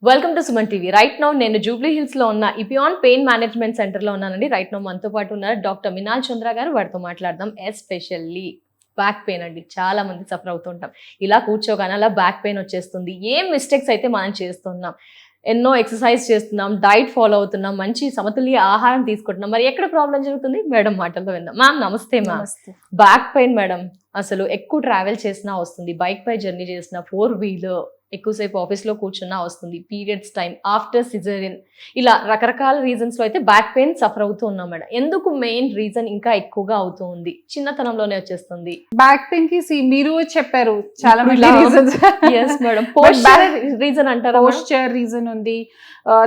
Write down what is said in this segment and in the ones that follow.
Welcome to Suman TV. Right now నేను Jubilee hills లో ఉన్న ఇపియాన్ పెయిన్ మేనేజ్మెంట్ సెంటర్ లో ఉన్నానండి. రైట్ నౌ మనతో పాటు ఉన్నారు డాక్టర్ మినాల్ చంద్ర గారు. వారితో మాట్లాడదాం. ఎస్పెషల్లీ బ్యాక్ పెయిన్ అండి, చాలా మంది సఫర్ అవుతుంటాం. ఇలా కూర్చోగానే అలా బ్యాక్ పెయిన్ వచ్చేస్తుంది. ఏం మిస్టేక్స్ అయితే మనం చేస్తున్నాం, ఎన్నో ఎక్సర్సైజ్ చేస్తున్నాం, డైట్ ఫాలో అవుతున్నాం, మంచి సమతుల్య ఆహారం తీసుకుంటున్నాం, మరి ఎక్కడ ప్రాబ్లం జరుగుతుంది? మేడం మాటల్లో విందాం. మ్యామ్ నమస్తే. మ్యామ్, బ్యాక్ పెయిన్ మేడం అసలు ఎక్కువ ట్రావెల్ చేసినా వస్తుంది, బైక్ పై జర్నీ చేసిన, 4 వీలర్ ఎక్కువసేపు ఆఫీస్లో కూర్చున్నా వస్తుంది, పీరియడ్స్ టైం, ఆఫ్టర్ సిజేరియన్, ఇలా రకరకాల రీజన్స్ లో అయితే బ్యాక్ పెయిన్ సఫర్ అవుతూ ఉన్నాం మేడం. ఎందుకు మెయిన్ రీజన్ ఇంకా ఎక్కువగా అవుతూ ఉంది? చిన్నతనంలోనే వచ్చేస్తుంది బ్యాక్ పెయిన్ కి. మీరు చెప్పారు చాలా మంది reasons. yes madam, posture reason అంటారా? పోస్చర్ రీజన్ ఉంది,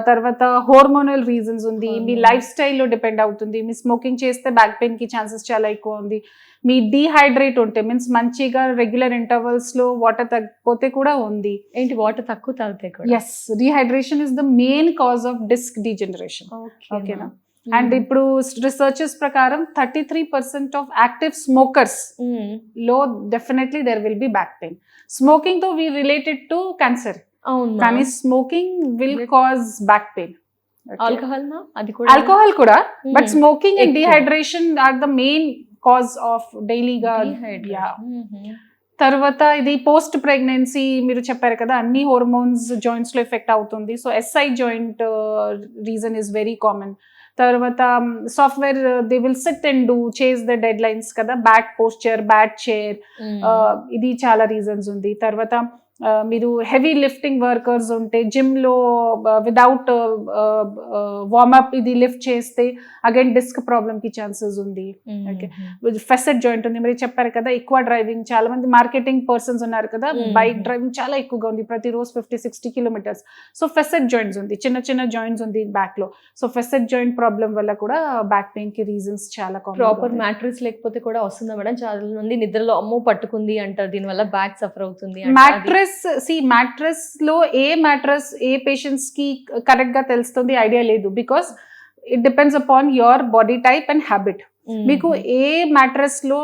తర్వాత హార్మోనల్ రీజన్స్ ఉంది, మీ లైఫ్ స్టైల్లో డిపెండ్ అవుతుంది. మీ స్మోకింగ్ చేస్తే బ్యాక్ పెయిన్ కి ఛాన్సెస్ చాలా ఎక్కువ ఉంది. మీ డీహైడ్రేట్ ఉంటే మీన్స్ మంచిగా రెగ్యులర్ ఇంటర్వల్స్ లో వాటర్ తగ్గిపోతే కూడా ఉంది. ఏంటి, వాటర్ తక్కువ తాగితే కూడా? Yes, dehydration is the main cause of disc degeneration. ఓకేనా? అండ్ ఇప్పుడు రిసర్చెస్ ప్రకారం 33% ఆఫ్ యాక్టివ్ స్మోకర్స్ లో definitely there will be back pain. Smoking తో వి రిలేటెడ్ టు క్యాన్సర్, కానీ smoking will cause back pain. Alcohol కూడా, but smoking and dehydration are the main cause of డైలీగా. తర్వాత ఇది post pregnancy మీరు చెప్పారు కదా, అన్ని హార్మోన్స్ జాయింట్స్ లో ఎఫెక్ట్ అవుతుంది. So SI joint reason is very common. తర్వాత software they will sit and do chase the deadlines కదా, బ్యాడ్ పోస్చర్, బ్యాడ్ చైర్, ఇది చాలా రీజన్స్ ఉంది. తర్వాత మీరు హెవీ లిఫ్టింగ్ వర్కర్స్ ఉంటే జిమ్ లో విదౌట్ వార్మప్ ఇది లిఫ్ట్ చేస్తే అగైన్ డిస్క్ ప్రాబ్లమ్ కి ఛాన్సెస్ ఉంది. ఓకే, ఫెసెట్ జాయింట్ ఉంది. మీరు చెప్పారు కదా, ఎక్కువ డ్రైవింగ్, చాలా మంది మార్కెటింగ్ పర్సన్స్ ఉన్నారు కదా, బైక్ డ్రైవింగ్ చాలా ఎక్కువగా ఉంది, ప్రతిరోజు 50-60 కిలోమీటర్స్. సో ఫెసెట్ జాయింట్స్ ఉంది, చిన్న చిన్న జాయింట్స్ ఉంది బ్యాక్ లో. సో ఫెసెట్ జాయింట్ ప్రాబ్లం వల్ల కూడా బ్యాక్ పెయిన్ కి రీజన్స్ చాలా కామన్. ప్రాపర్ మ్యాట్రెస్ లేకపోతే కూడా వస్తుందా మేడం? చాలా మంది నిద్రలో అమ్మో పట్టుకుంది అంటారు, దీని వల్ల బ్యాక్ సఫర్ అవుతుంది. మ్యాట్రెస్ లో ఏ మ్యాట్రెస్ ఏ పేషెంట్స్ కి కరెక్ట్ గా తెలుస్తుంది ఐడియా లేదు, because it depends upon your body type and habit. మీకు ఏ మ్యాట్రెస్ లో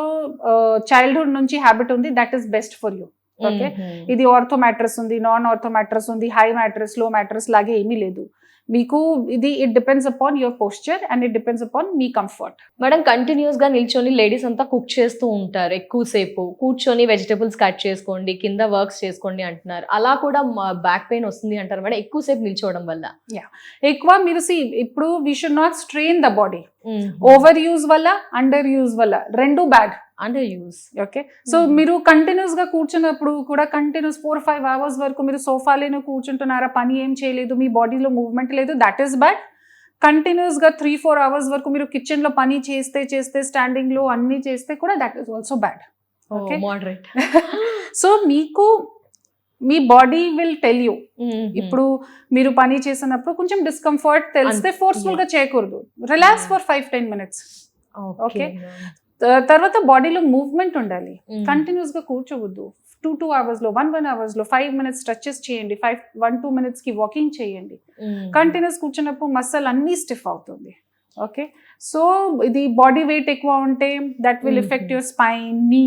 చైల్డ్హుడ్ నుంచి హ్యాబిట్ ఉంది, that is best for you. Okay, ఇది ఆర్థో మ్యాట్రెస్ ఉంది, నాన్ ఆర్థో మ్యాట్రెస్ ఉంది, హై మ్యాట్రెస్, లో మ్యాట్రెస్ లాగే ఏమీ లేదు మీకు. ఇది it depends upon your posture and it depends upon me comfort. Madam, continuous గా నిల్చొని లేడీస్ అంతా కుక్ చేస్తూ ఉంటారు, ఎక్కువసేపు కూర్చొని వెజిటబుల్స్ కట్ చేసుకోండి, కింద వర్క్స్ చేసుకోండి అంటున్నారు. అలా కూడా బ్యాక్ పెయిన్ వస్తుంది అంటారు మేడం, ఎక్కువసేపు నిల్చోవడం వల్ల? ఎక్కువ మీరు ఇప్పుడు we should not strain the body. Over use వల్ల, అండర్ యూజ్ వల్ల రెండు bad. Under use. Okay, so మీరు కంటిన్యూస్ గా కూర్చున్నప్పుడు కూడా కంటిన్యూస్ 4-5 hours వరకు మీరు సోఫాలోనే కూర్చుంటున్నారా, పని ఏం చేయలేదు, మీ బాడీలో మూవ్మెంట్ లేదు, దట్ ఈస్ బ్యాడ్. కంటిన్యూస్ గా 3-4 hours వరకు మీరు కిచెన్ లో పని చేస్తే స్టాండింగ్ లో అన్ని చేస్తే కూడా that is also bad. Okay, moderate. So మీకు మీ బాడీ విల్ టెల్ యూ. ఇప్పుడు మీరు పని చేసినప్పుడు కొంచెం డిస్కంఫర్ట్ తెలిస్తే ఫోర్స్ఫుల్ గా చేయకూడదు, రిలాక్స్ ఫర్ 5-10 minutes. ఓకే, తర్వాత బాడీలో మూవ్మెంట్ ఉండాలి, కంటిన్యూస్ గా కూర్చోవద్దు. 2 hours లో 1 hours లో 5 minutes స్ట్రెచెస్ చేయండి, 1-2 minutes కి వాకింగ్ చేయండి. కంటిన్యూస్ కూర్చున్నప్పుడు మసల్ అన్ని స్టిఫ్ అవుతుంది. ఓకే, సో ఇది బాడీ వెయిట్ ఎక్కువ ఉంటే that will effect your spine, నీ.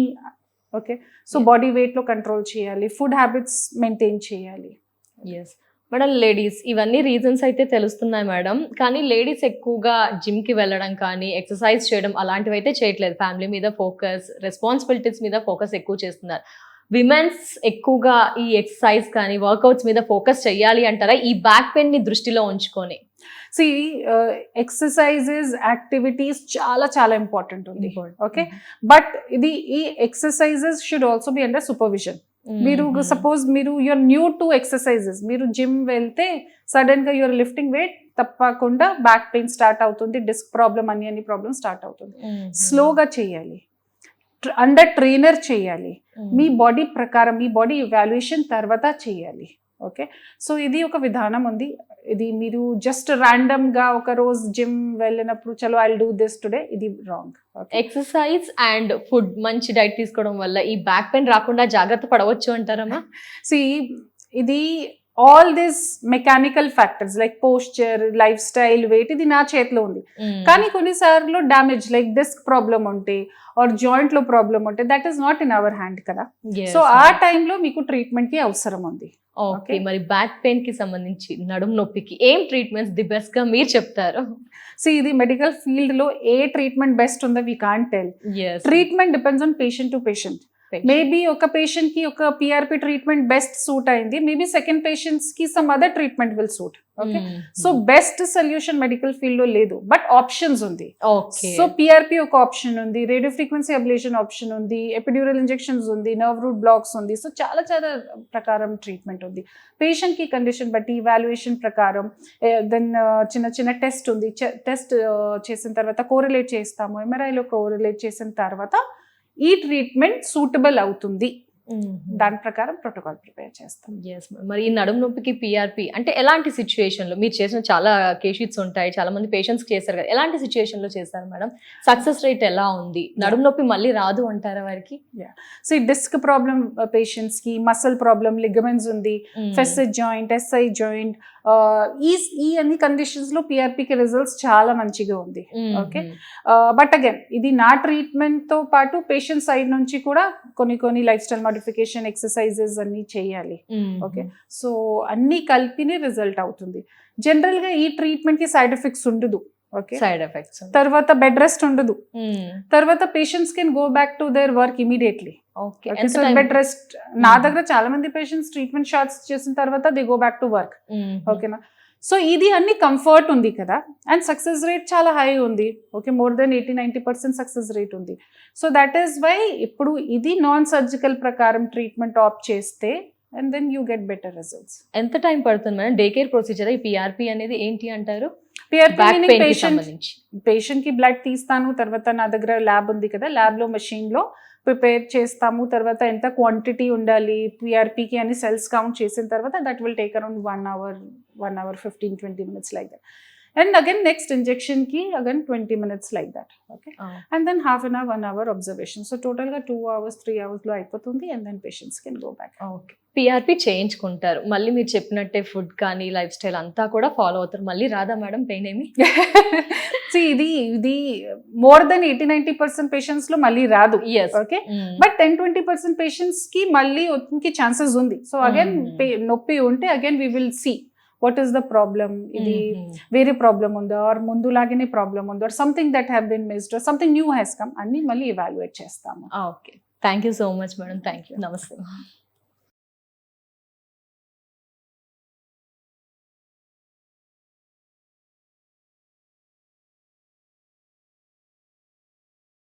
ఓకే, సో బాడీ వెయిట్ లో కంట్రోల్ చేయాలి, ఫుడ్ హ్యాబిట్స్ మెయింటైన్ చేయాలి. ఎస్ మేడం, లేడీస్ ఇవన్నీ రీజన్స్ అయితే తెలుస్తున్నాయి మేడం, కానీ లేడీస్ ఎక్కువగా జిమ్ కి వెళ్ళడం కానీ ఎక్సర్సైజ్ చేయడం అలాంటివి అయితే చేయట్లేదు. ఫ్యామిలీ మీద ఫోకస్, రెస్పాన్సిబిలిటీస్ మీద ఫోకస్ ఎక్కువ చేస్తున్నారు. విమెన్స్ ఎక్కువగా ఈ ఎక్సర్సైజ్ కానీ వర్కౌట్స్ మీద ఫోకస్ చేయాలి అంటారా, ఈ బ్యాక్ పెయిన్ ని దృష్టిలో ఉంచుకొని? ఎక్సర్సైజెస్, యాక్టివిటీస్ చాలా చాలా ఇంపార్టెంట్ ఉంది. ఓకే, బట్ ఈ exercises should also be under supervision. మీరు suppose you're new to exercises, మీరు జిమ్ వెళ్తే సడన్ గా యూఆర్ లిఫ్టింగ్ వెయిట్, తప్పకుండా బ్యాక్ పెయిన్ స్టార్ట్ అవుతుంది, డిస్క్ ప్రాబ్లమ్, అన్ని ప్రాబ్లమ్ స్టార్ట్ అవుతుంది. స్లోగా చేయాలి, అండర్ ట్రైనర్ చేయాలి, మీ బాడీ ప్రకారం, మీ బాడీ ఇవాల్యుయేషన్ తర్వాత చేయాలి. ఓకే, సో ఇది ఒక విధానం ఉంది. ఇది మీరు జస్ట్ ర్యాండమ్ గా ఒక రోజు జిమ్ వెళ్ళినప్పుడు చలో I will do this today, ఇది రాంగ్. ఎక్సర్సైజ్ అండ్ ఫుడ్, మంచి డైట్ తీసుకోవడం వల్ల ఈ బ్యాక్ పెయిన్ రాకుండా జాగ్రత్త పడవచ్చు అంటారమ్మా? ఇది all this mechanical factors like posture, lifestyle, weight, ఇది నా చేతిలో ఉంది. కానీ కొన్నిసార్లు డ్యామేజ్ లైక్ డిస్క్ ప్రాబ్లమ్ ఉంటే ఆర్ జాయింట్ లో ప్రాబ్లమ్ ఉంటే that is not in our hand కదా. సో ఆ టైంలో మీకు ట్రీట్మెంట్ కి అవసరం ఉంది. ఓకే, మరి బ్యాక్ పెయిన్ కి సంబంధించి నడుము నొప్పికి ఏం ట్రీట్మెంట్స్ ది బెస్ట్ గా మీరు చెప్తారు? సో ఇది మెడికల్ ఫీల్డ్ లో ఏ ట్రీట్మెంట్ బెస్ట్ ఉందో we can't tell. Treatment depends on patient to patient. Maybe ఒక పేషెంట్ కి ఒక పిఆర్పి ట్రీట్మెంట్ బెస్ట్ సూట్ అయింది, మేబీ సెకండ్ పేషెంట్స్ కి some other treatment will suit. Okay, so best solution medical field లో లేదు, but options ఉంది. So PRP ఒక option ఉంది, రేడియో ఫ్రీక్వెన్సీ అబ్లేషన్ ఆప్షన్ ఉంది, ఎపిడ్యూరల్ ఇంజెక్షన్స్ ఉంది, నర్వ్ రూట్ బ్లాక్స్ ఉంది. సో చాలా చాలా ప్రకారం ట్రీట్మెంట్ ఉంది. పేషెంట్ కి కండిషన్ బట్టి ఇవాల్యుయేషన్ ప్రకారం దెన్ చిన్న చిన్న టెస్ట్ ఉంది. టెస్ట్ చేసిన తర్వాత కోరిలేట్ చేస్తాము, ఎంఆర్ఐలో కోరిలేట్ చేసిన తర్వాత ఈ ట్రీట్మెంట్ సూటబుల్ అవుతుంది, దాని ప్రకారం ప్రోటోకాల్ ప్రిపేర్ చేస్తాం. మరి ఈ నడుము నొప్పికి పిఆర్పి అంటే ఎలాంటి సిచ్యువేషన్ లో మీరు చేసిన చాలా కేషీట్స్ ఉంటాయి, చాలా మంది పేషెంట్స్ చేస్తారు కదా, ఎలాంటి సిచ్యువేషన్ లో చేస్తారు మేడం? సక్సెస్ రేట్ ఎలా ఉంది? నడుము నొప్పి మళ్ళీ రాదు అంటారా వారికి? సో డిస్క్ ప్రాబ్లమ్ పేషెంట్స్ కి, మసల్ ప్రాబ్లమ్, లిగమెంట్స్ ఉంది, ఫెసిట్ జాయింట్, ఎస్ఐ జాయింట్, ఈ అన్ని కండిషన్స్ లో పిఆర్పికి రిజల్ట్స్ చాలా మంచిగా ఉంది. ఓకే, బట్ అగైన్ ఇది నా ట్రీట్మెంట్ తో పాటు పేషెంట్ సైడ్ నుంచి కూడా కొన్ని లైఫ్ స్టైల్ మోడిఫికేషన్, ఎక్సర్సైజెస్ అన్ని చేయాలి. ఓకే, సో అన్ని కలిపిని రిజల్ట్ అవుతుంది. జనరల్ గా ఈ ట్రీట్మెంట్ కి సైడ్ ఎఫెక్ట్స్ ఉండదు. ఓకే, సైడ్ ఎఫెక్ట్స్ తర్వాత బెడ్ రెస్ట్ ఉండదు. తర్వాత patients can go back to their work immediately. So bed rest, నా దగ్గర చాలా మంది పేషెంట్స్ ట్రీట్మెంట్ షార్ట్స్ చేసిన తర్వాత they go back to work. ఓకేనా, సో ఇది అన్ని కంఫర్ట్ ఉంది కదా, అండ్ సక్సెస్ రేట్ చాలా హై ఉంది. Okay, more than 80-90% success rate ఉంది. సో దట్ ఈస్ వై ఇప్పుడు ఇది నాన్ సర్జికల్ ప్రకారం ట్రీట్మెంట్ ఆప్ చేస్తే and then you get better results. ఎంత టైం పడుతుంది మేడం? డే కేర్ ప్రొసీజర్ ఈ పిఆర్పి అనేది ఏంటి అంటారు? పేషెంట్ కి బ్లడ్ తీస్తాను, తర్వాత నా దగ్గర ల్యాబ్ ఉంది కదా, ల్యాబ్ లో మెషిన్ లో ప్రిపేర్ చేస్తాము. తర్వాత ఎంత క్వాంటిటీ ఉండాలి పిఆర్పికి అని సెల్స్ కౌంట్ చేసిన తర్వాత that will take around 1 hour 15-20 minutes like that. And again next injection ki again 20 minutes like that. Okay, and then half an hour 1 hour observation. So total ga 2 hours 3 hours lo అయిపోతుంది, and then patients can go back. Okay, PRP చేయించుకుంటారు, మళ్ళీ మీరు చెప్పినట్టే food కానీ life style అంతా కూడా follow అవుతారు, మళ్ళీ రాదా మేడం పెయిన్ ఏమి? ఇది మోర్ దెన్ 80-90% పేషెంట్స్ లో మళ్ళీ రాదు. ఓకే, బట్ 10-20% పేషెంట్స్ కి మళ్ళీ వచ్చే ఛాన్సెస్ ఉంది. సో అగైన్ నొప్పి ఉంటే again we will see what is the problem, ఇది వేరే ప్రాబ్లమ్ ఉందా ఆర్ ముందులాగానే ప్రాబ్లమ్ ఉందా or something that have been missed or something new has come అన్ని మళ్ళీ ఎవాల్యుయేట్ చేస్తాము. Okay, thank you so much madam. Thank you, నమస్తే.